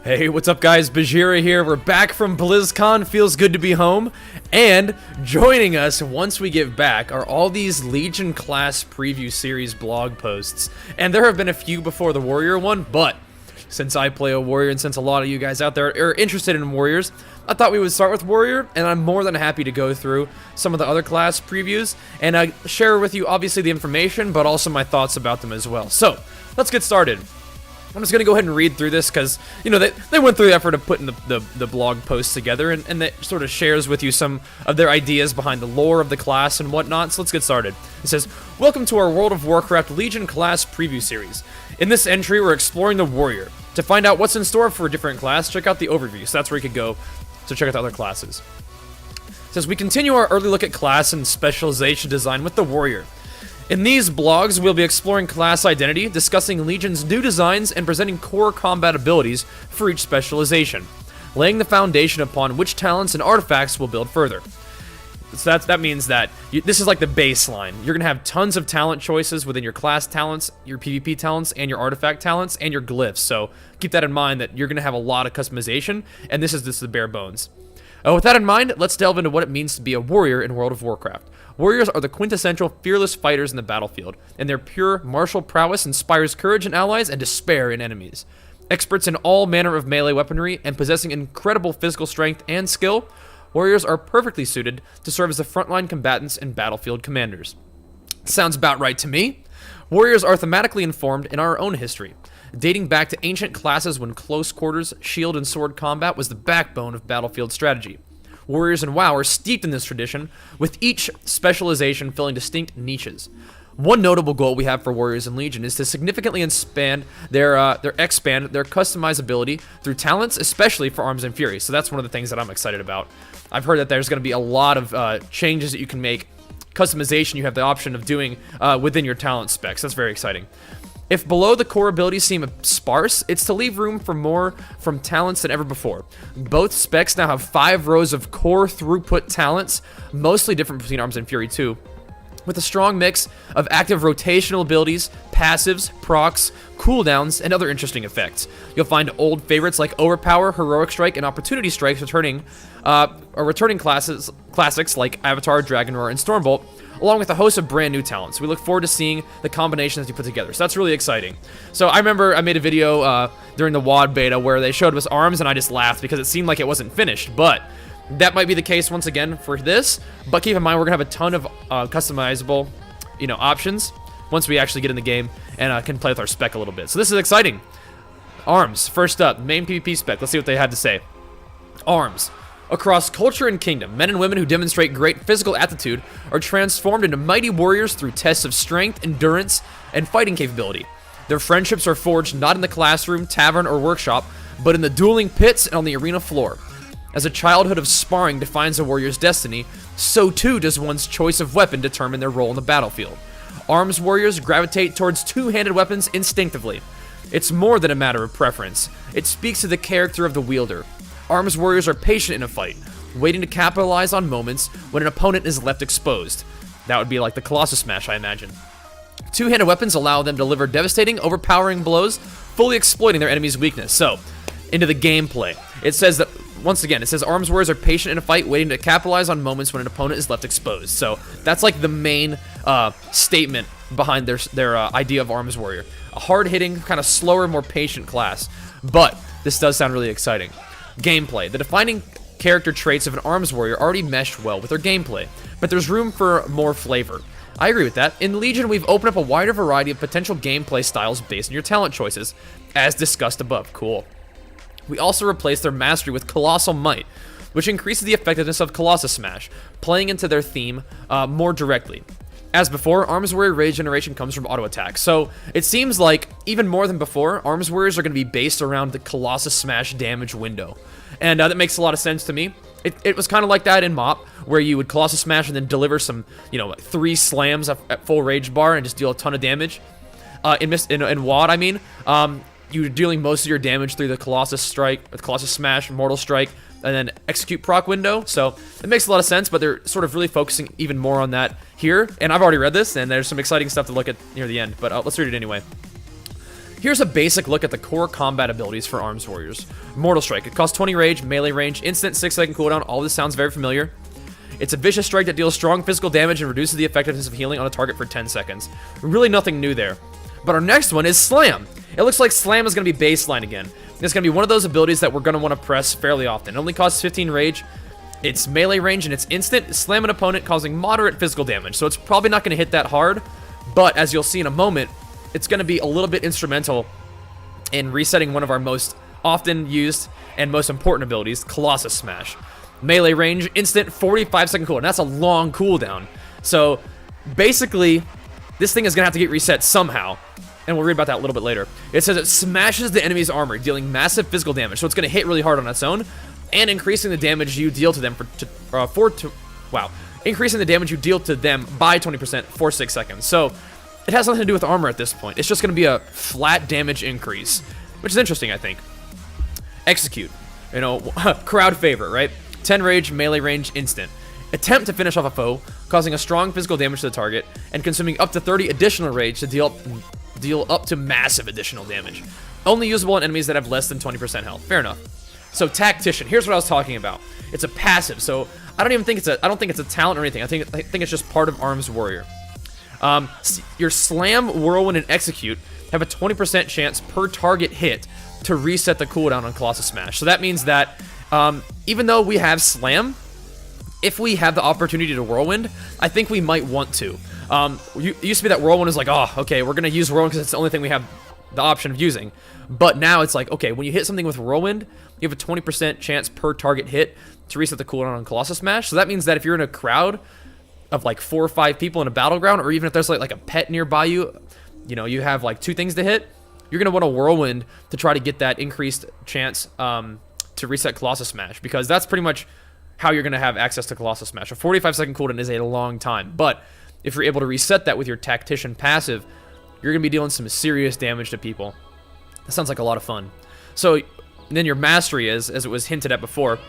Hey, what's up guys? Bajheera here. We're back from BlizzCon. Feels good to be home. And joining us once we get back are all these Legion class preview series blog posts. And there have been a few before the Warrior one, but since I play a Warrior and since a lot of you guys out there are interested in Warriors, I thought we would start with Warrior, and I'm more than happy to go through some of the other class previews and share with you obviously the information, but also my thoughts about them as well. So, let's get started. I'm just going to go ahead and read through this because, you know, they went through the effort of putting the blog post together, and that sort of shares with you some of their ideas behind the lore of the class and whatnot, so let's get started. It says, "Welcome to our World of Warcraft Legion class preview series. In this entry, we're exploring the Warrior. To find out what's in store for a different class, check out the overview." So that's where you could go to check out the other classes. It says, "We continue our early look at class and specialization design with the Warrior. In these blogs, we'll be exploring class identity, discussing Legion's new designs, and presenting core combat abilities for each specialization, laying the foundation upon which talents and artifacts we'll build further." So that means that this is like the baseline. You're going to have tons of talent choices within your class talents, your PvP talents, and your artifact talents, and your glyphs. So keep that in mind that you're going to have a lot of customization, and this is just the bare bones. With that in mind, let's delve into what it means to be a warrior in World of Warcraft. Warriors are the quintessential fearless fighters in the battlefield, and their pure martial prowess inspires courage in allies and despair in enemies. Experts in all manner of melee weaponry and possessing incredible physical strength and skill, warriors are perfectly suited to serve as the frontline combatants and battlefield commanders. Sounds about right to me. Warriors are thematically informed in our own history, dating back to ancient classes when close quarters, shield, and sword combat was the backbone of battlefield strategy. Warriors in WoW are steeped in this tradition, with each specialization filling distinct niches. One notable goal we have for Warriors in Legion is to significantly expand their customizability through talents, especially for Arms and Fury. So that's one of the things that I'm excited about. I've heard that there's going to be a lot of changes that you can make. Customization you have the option of doing within your talent specs. That's very exciting. If below the core abilities seem sparse, it's to leave room for more from talents than ever before. Both specs now have 5 rows of core throughput talents, mostly different between Arms and Fury 2, with a strong mix of active rotational abilities, passives, procs, cooldowns, and other interesting effects. You'll find old favorites like Overpower, Heroic Strike, and Opportunity Strikes returning classics like Avatar, Dragon Roar, and Stormbolt, along with a host of brand new talents. We look forward to seeing the combinations you put together. So that's really exciting. So I remember I made a video during the WoD beta where they showed us Arms, and I just laughed because it seemed like it wasn't finished. But that might be the case once again for this. But keep in mind, we're gonna have a ton of customizable, options once we actually get in the game and can play with our spec a little bit. So this is exciting. Arms, first up, main PvP spec. Let's see what they have to say. Arms. Across culture and kingdom, men and women who demonstrate great physical aptitude are transformed into mighty warriors through tests of strength, endurance, and fighting capability. Their friendships are forged not in the classroom, tavern, or workshop, but in the dueling pits and on the arena floor. As a childhood of sparring defines a warrior's destiny, so too does one's choice of weapon determine their role in the battlefield. Arms warriors gravitate towards two-handed weapons instinctively. It's more than a matter of preference. It speaks to the character of the wielder. Arms warriors are patient in a fight, waiting to capitalize on moments when an opponent is left exposed. That would be like the Colossus Smash, I imagine. Two-handed weapons allow them to deliver devastating, overpowering blows, fully exploiting their enemy's weakness. So, into the gameplay. It says that, once again, it says Arms warriors are patient in a fight, waiting to capitalize on moments when an opponent is left exposed. So, that's like the main statement behind their idea of Arms warrior. A hard-hitting, kind of slower, more patient class. But, this does sound really exciting. Gameplay. The defining character traits of an Arms warrior already meshed well with their gameplay, but there's room for more flavor. I agree with that. In Legion, we've opened up a wider variety of potential gameplay styles based on your talent choices, as discussed above. Cool. We also replaced their mastery with Colossal Might, which increases the effectiveness of Colossus Smash, playing into their theme more directly. As before, Arms Warrior rage generation comes from auto attack, so it seems like, even more than before, Arms Warriors are going to be based around the Colossus Smash damage window. And that makes a lot of sense to me. It was kind of like that in MoP, where you would Colossus Smash and then deliver some, 3 slams at full rage bar and just deal a ton of damage. In WoD, I mean, you're dealing most of your damage through the Colossus Strike, the Colossus Smash, Mortal Strike, and then execute proc window. So it makes a lot of sense, but they're sort of really focusing even more on that here. And I've already read this, and there's some exciting stuff to look at near the end, but let's read it anyway. Here's a basic look at the core combat abilities for Arms Warriors. Mortal Strike. It costs 20 rage, melee range, instant 6-second cooldown. All this sounds very familiar. It's a vicious strike that deals strong physical damage and reduces the effectiveness of healing on a target for 10 seconds. Really nothing new there. But our next one is Slam. It looks like Slam is going to be baseline again. It's going to be one of those abilities that we're going to want to press fairly often. It only costs 15 rage. It's melee range and it's instant. Slam an opponent causing moderate physical damage. So it's probably not going to hit that hard. But as you'll see in a moment, it's going to be a little bit instrumental in resetting one of our most often used and most important abilities, Colossus Smash. Melee range, instant, 45-second cooldown. That's a long cooldown. So basically, this thing is going to have to get reset somehow. And we'll read about that a little bit later. It says it smashes the enemy's armor, dealing massive physical damage. So it's going to hit really hard on its own, and increasing the damage you deal to them increasing the damage you deal to them by 20% for 6 seconds. So it has nothing to do with armor at this point. It's just going to be a flat damage increase, which is interesting, I think. Execute. You know, crowd favorite, right? 10 rage, melee range, instant. Attempt to finish off a foe, causing a strong physical damage to the target, and consuming up to 30 additional rage to deal up to massive additional damage. Only usable on enemies that have less than 20% health. Fair enough. So Tactician, here's what I was talking about. It's a passive, so I don't think it's a talent or anything. I think it's just part of Arms Warrior. Your Slam, Whirlwind, and Execute have a 20% chance per target hit to reset the cooldown on Colossus Smash. So that means that even though we have Slam, if we have the opportunity to Whirlwind, I think we might want to. It used to be that Whirlwind is like, oh, okay, we're going to use Whirlwind because it's the only thing we have the option of using. But now it's like, okay, when you hit something with Whirlwind, you have a 20% chance per target hit to reset the cooldown on Colossus Smash. So that means that if you're in a crowd of like 4 or 5 people in a battleground, or even if there's like a pet nearby you, you know, you have like 2 things to hit, you're going to want a Whirlwind to try to get that increased chance to reset Colossus Smash, because that's pretty much how you're going to have access to Colossus Smash. A 45-second cooldown is a long time, but if you're able to reset that with your Tactician passive, you're going to be dealing some serious damage to people. That sounds like a lot of fun. So then your Mastery is, as it was hinted at before,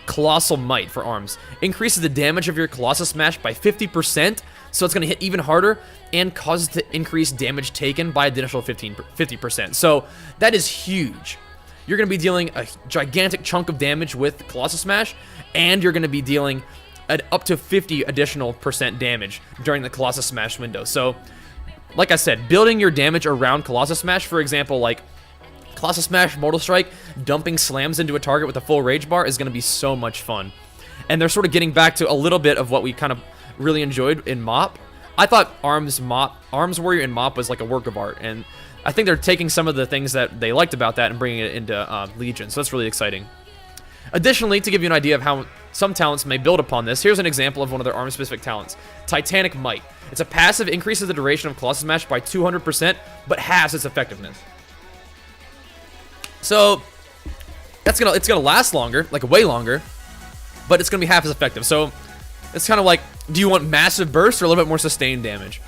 Colossal Might for Arms. Increases the damage of your Colossus Smash by 50%, so it's going to hit even harder, and causes to increase damage taken by additional 50%. So that is huge. You're going to be dealing a gigantic chunk of damage with Colossus Smash, and you're going to be dealing up to 50 additional % damage during the Colossus Smash window. So, like I said, building your damage around Colossus Smash, for example, like Colossus Smash, Mortal Strike, dumping slams into a target with a full rage bar is going to be so much fun. And they're sort of getting back to a little bit of what we kind of really enjoyed in MOP. I thought Arms Warrior in MOP was like a work of art, and I think they're taking some of the things that they liked about that and bringing it into Legion, so that's really exciting. Additionally, to give you an idea of how some talents may build upon this, here's an example of one of their arm-specific talents, Titanic Might. It's a passive, increases the duration of Colossus Smash by 200%, but halves its effectiveness. So, it's gonna last longer, like way longer, but it's gonna be half as effective. So, it's kind of like, do you want massive burst or a little bit more sustained damage?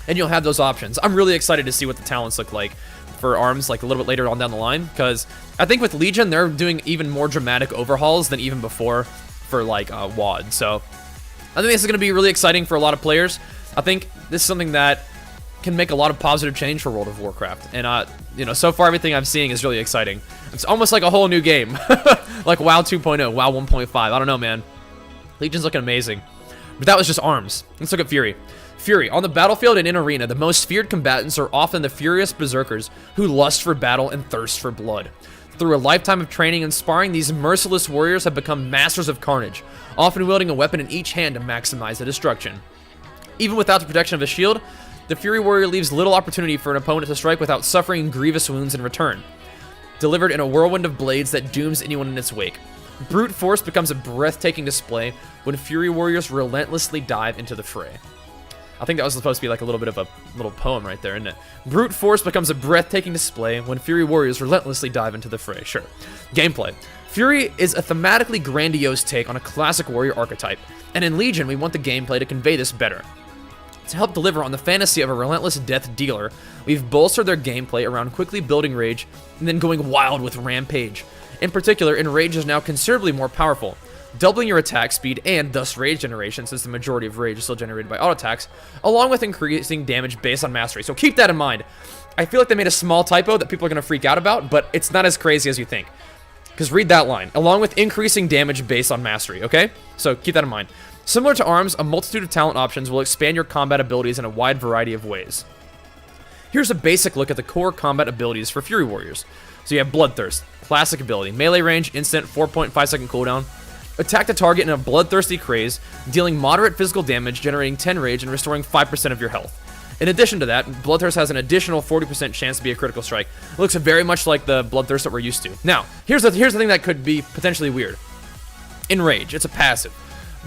And you'll have those options. I'm really excited to see what the talents look like for Arms, like a little bit later on down the line, because I think with Legion, they're doing even more dramatic overhauls than even before for like WoD. So I think this is going to be really exciting for a lot of players. I think this is something that can make a lot of positive change for World of Warcraft. And you know, so far everything I'm seeing is really exciting. It's almost like a whole new game, like WoW 2.0, WoW 1.5. I don't know, man. Legion's looking amazing. But that was just Arms. Let's look at Fury. Fury. On the battlefield and in arena, the most feared combatants are often the furious berserkers who lust for battle and thirst for blood. Through a lifetime of training and sparring, these merciless warriors have become masters of carnage, often wielding a weapon in each hand to maximize the destruction. Even without the protection of a shield, the Fury Warrior leaves little opportunity for an opponent to strike without suffering grievous wounds in return, delivered in a whirlwind of blades that dooms anyone in its wake. Brute force becomes a breathtaking display when Fury Warriors relentlessly dive into the fray. I think that was supposed to be like a little bit of a little poem right there, isn't it? Brute force becomes a breathtaking display when Fury Warriors relentlessly dive into the fray. Sure. Gameplay. Fury is a thematically grandiose take on a classic warrior archetype, and in Legion, we want the gameplay to convey this better. To help deliver on the fantasy of a relentless death dealer, we've bolstered their gameplay around quickly building rage and then going wild with Rampage. In particular, Enrage is now considerably more powerful, doubling your attack speed and thus rage generation, since the majority of rage is still generated by auto attacks, along with increasing damage based on mastery. So keep that in mind. I feel like they made a small typo that people are going to freak out about, but it's not as crazy as you think. Because read that line, along with increasing damage based on mastery, okay? So keep that in mind. Similar to arms, a multitude of talent options will expand your combat abilities in a wide variety of ways. Here's a basic look at the core combat abilities for Fury Warriors. So you have Bloodthirst, classic ability, melee range, instant, 4.5 second cooldown. Attack the target in a bloodthirsty craze, dealing moderate physical damage, generating 10 rage, and restoring 5% of your health. In addition to that, Bloodthirst has an additional 40% chance to be a critical strike. It looks very much like the Bloodthirst that we're used to. Now, here's the thing that could be potentially weird. Enrage, it's a passive.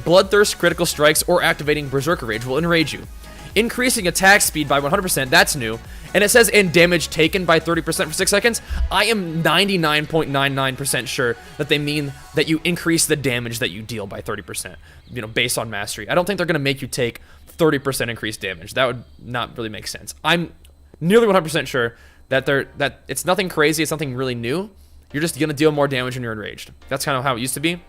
Bloodthirst critical strikes or activating Berserker Rage will enrage you. Increasing attack speed by 100%, that's new. And it says, and damage taken by 30% for 6 seconds. I am 99.99% sure that they mean that you increase the damage that you deal by 30%, based on mastery. I don't think they're going to make you take 30% increased damage. That would not really make sense. I'm nearly 100% sure that it's nothing crazy, it's something really new. You're just going to deal more damage when you're enraged. That's kind of how it used to be.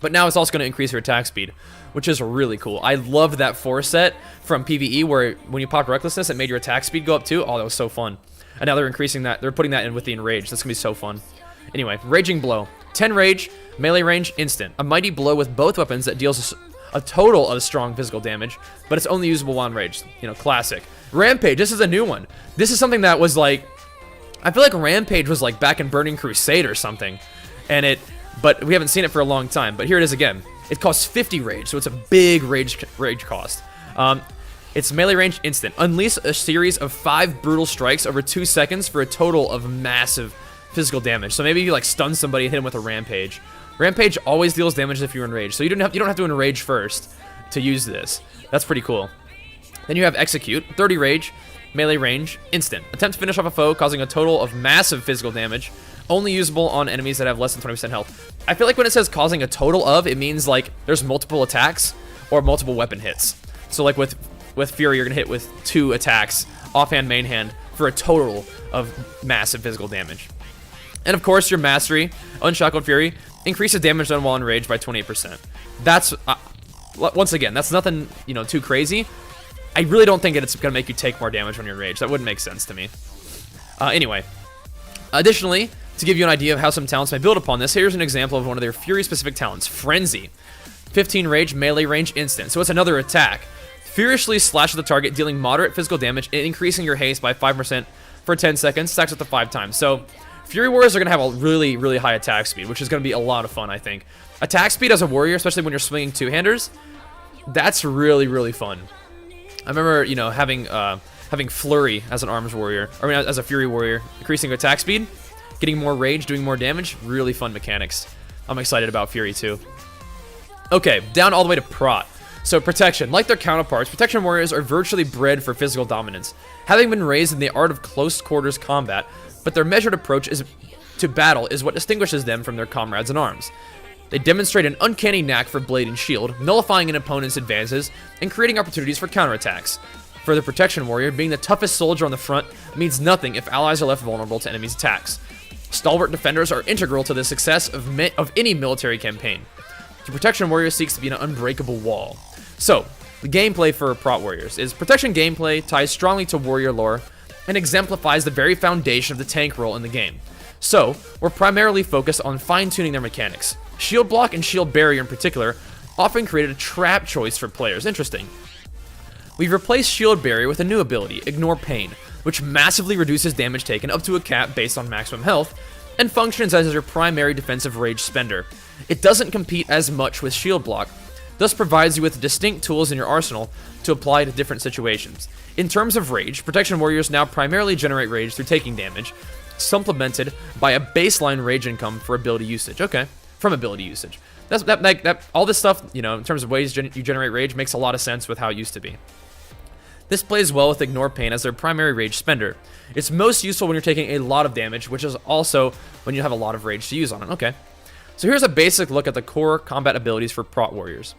But now it's also going to increase your attack speed, which is really cool. I loved that 4 set from PvE where when you popped Recklessness, it made your attack speed go up too. Oh, that was so fun. And now they're increasing that. They're putting that in with the Enrage. That's going to be so fun. Anyway, Raging Blow. 10 rage, melee range, instant. A mighty blow with both weapons that deals a total of strong physical damage, but it's only usable on rage. Classic. Rampage. This is a new one. This is something that was like... I feel like Rampage was like back in Burning Crusade or something. But we haven't seen it for a long time. But here it is again. It costs 50 rage, so it's a big rage cost. It's melee range instant. Unleash a series of 5 brutal strikes over 2 seconds for a total of massive physical damage. So maybe you like stun somebody and hit him with a rampage. Rampage always deals damage if you're enraged, so you don't have to enrage first to use this. That's pretty cool. Then you have Execute, 30 rage, melee range, instant. Attempt to finish off a foe, causing a total of massive physical damage. Only usable on enemies that have less than 20% health. I feel like when it says causing a total of, it means like there's multiple attacks or multiple weapon hits. So like with Fury, you're gonna hit with 2 attacks, offhand, main hand, for a total of massive physical damage. And of course, your Mastery, Unshackled Fury, increases damage done while enraged by 28%. That's, once again, that's nothing, too crazy. I really don't think it's gonna make you take more damage when you're enraged. That wouldn't make sense to me. Anyway, additionally, to give you an idea of how some talents may build upon this, here's an example of one of their Fury-specific talents, Frenzy. 15 rage, melee range, instant. So it's another attack. Furiously slash at the target, dealing moderate physical damage and increasing your haste by 5% for 10 seconds, stacks up to 5 times. So Fury Warriors are going to have a really, really high attack speed, which is going to be a lot of fun, I think. Attack speed as a warrior, especially when you're swinging two-handers, that's really, really fun. I remember, having Flurry as an arms warrior, as a Fury Warrior, increasing attack speed, getting more rage, doing more damage, really fun mechanics. I'm excited about Fury too. Okay, down all the way to Prot. So Protection. Like their counterparts, Protection Warriors are virtually bred for physical dominance, having been raised in the art of close quarters combat, but their measured approach to battle is what distinguishes them from their comrades in arms. They demonstrate an uncanny knack for blade and shield, nullifying an opponent's advances and creating opportunities for counterattacks. For the Protection Warrior, being the toughest soldier on the front means nothing if allies are left vulnerable to enemies' attacks. Stalwart defenders are integral to the success of any military campaign. The Protection Warrior seeks to be an unbreakable wall. So, the gameplay for Prot Warriors is Protection gameplay ties strongly to warrior lore and exemplifies the very foundation of the tank role in the game. So, we're primarily focused on fine-tuning their mechanics. Shield Block and Shield Barrier in particular often created a trap choice for players. Interesting. We've replaced Shield Barrier with a new ability, Ignore Pain, which massively reduces damage taken up to a cap based on maximum health, and functions as your primary defensive rage spender. It doesn't compete as much with Shield Block, thus provides you with distinct tools in your arsenal to apply to different situations. In terms of rage, Protection Warriors now primarily generate rage through taking damage, supplemented by a baseline rage income for ability usage. Okay, from ability usage. All this stuff, in terms of ways you generate rage makes a lot of sense with how it used to be. This plays well with Ignore Pain as their primary rage spender. It's most useful when you're taking a lot of damage, which is also when you have a lot of rage to use on it. Okay. So here's a basic look at the core combat abilities for Prot Warriors.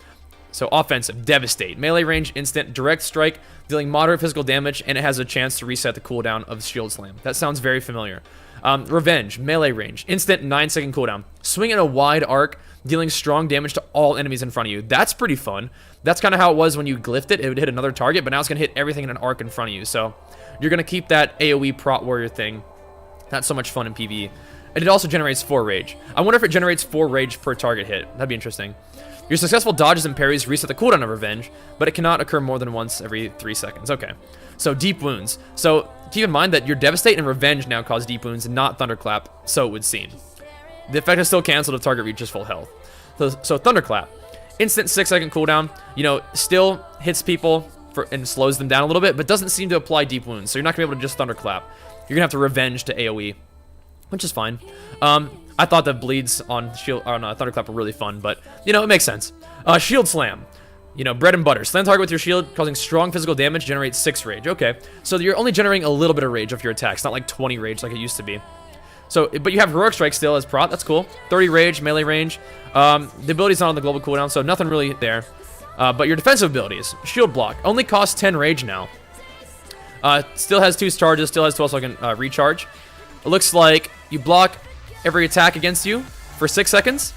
So offensive, Devastate, melee range, instant, direct strike, dealing moderate physical damage, and it has a chance to reset the cooldown of Shield Slam. That sounds very familiar. Revenge, melee range, instant 9-second cooldown. Swing in a wide arc, dealing strong damage to all enemies in front of you. That's pretty fun. That's kind of how it was when you glyphed it. It would hit another target, but now it's going to hit everything in an arc in front of you. So you're going to keep that AoE prot warrior thing. Not so much fun in PvE. And it also generates 4 rage. I wonder if it generates 4 rage per target hit. That'd be interesting. Your successful dodges and parries reset the cooldown of Revenge, but it cannot occur more than once every 3 seconds. Okay. So deep wounds. So keep in mind that your Devastate and Revenge now cause deep wounds, and not Thunderclap, so it would seem. The effect is still canceled if target reaches full health. So Thunderclap. Instant 6-second cooldown, you know, still hits people and slows them down a little bit, but doesn't seem to apply deep wounds. So you're not going to be able to just Thunderclap. You're going to have to Revenge to AoE, which is fine. I thought the bleeds on shield on Thunderclap were really fun, but, you know, it makes sense. Shield Slam. You know, bread and butter. Slam target with your shield, causing strong physical damage, generates 6 rage. Okay, so you're only generating a little bit of rage off your attacks, not like 20 rage like it used to be. So, but you have Heroic Strike still as prot. That's cool. 30 rage, melee range. The ability's not on the global cooldown, so nothing really there. But your defensive abilities, Shield Block, only costs 10 rage now. Still has 2 charges, still has 12-second recharge. It looks like you block every attack against you for 6 seconds.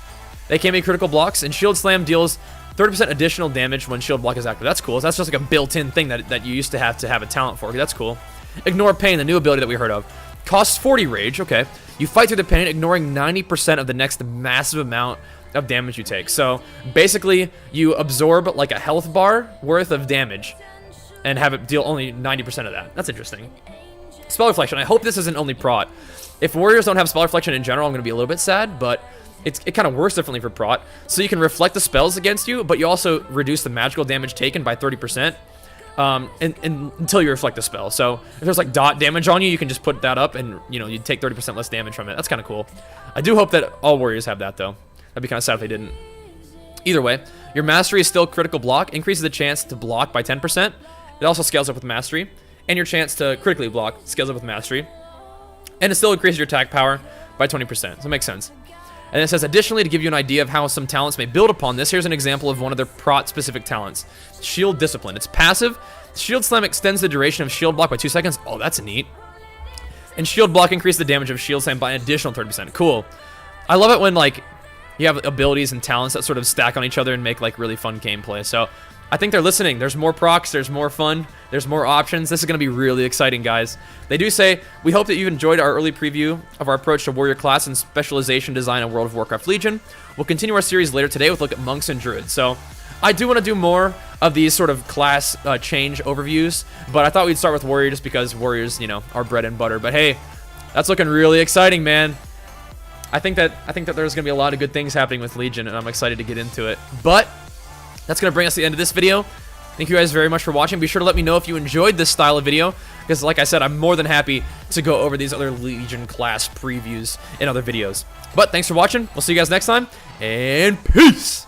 They can be critical blocks, and Shield Slam deals 30% additional damage when Shield Block is active. That's cool. So that's just like a built-in thing that you used to have a talent for. That's cool. Ignore Pain, the new ability that we heard of. Costs 40 rage. Okay. You fight through the pain, ignoring 90% of the next massive amount of damage you take. So basically, you absorb like a health bar worth of damage and have it deal only 90% of that. That's interesting. Spell Reflection. I hope this isn't only prot. If warriors don't have Spell Reflection in general, I'm going to be a little bit sad, but it kind of works differently for prot. So you can reflect the spells against you, but you also reduce the magical damage taken by 30% until you reflect the spell. So if there's like dot damage on you, you can just put that up and, you know, you take 30% less damage from it. That's kind of cool. I do hope that all warriors have that, though. That'd be kind of sad if they didn't. Either way, your Mastery is still critical block, increases the chance to block by 10%. It also scales up with Mastery. And your chance to critically block scales up with Mastery. And it still increases your attack power by 20%. So it makes sense. And it says, additionally, to give you an idea of how some talents may build upon this, here's an example of one of their prot-specific talents. Shield Discipline. It's passive. Shield Slam extends the duration of Shield Block by 2 seconds. Oh, that's neat. And Shield Block increases the damage of Shield Slam by an additional 30%. Cool. I love it when, like, you have abilities and talents that sort of stack on each other and make, like, really fun gameplay. So I think they're listening. There's more procs. There's more fun. There's more options. This is going to be really exciting, guys. They do say, we hope that you've enjoyed our early preview of our approach to warrior class and specialization design in World of Warcraft Legion. We'll continue our series later today with a look at monks and druids. So I do want to do more of these sort of class change overviews, but I thought we'd start with warrior just because warriors, you know, are bread and butter. But hey, that's looking really exciting, man. I think that there's going to be a lot of good things happening with Legion, and I'm excited to get into it. But that's going to bring us to the end of this video. Thank you guys very much for watching. Be sure to let me know if you enjoyed this style of video, because like I said, I'm more than happy to go over these other Legion class previews in other videos. But thanks for watching. We'll see you guys next time, and peace!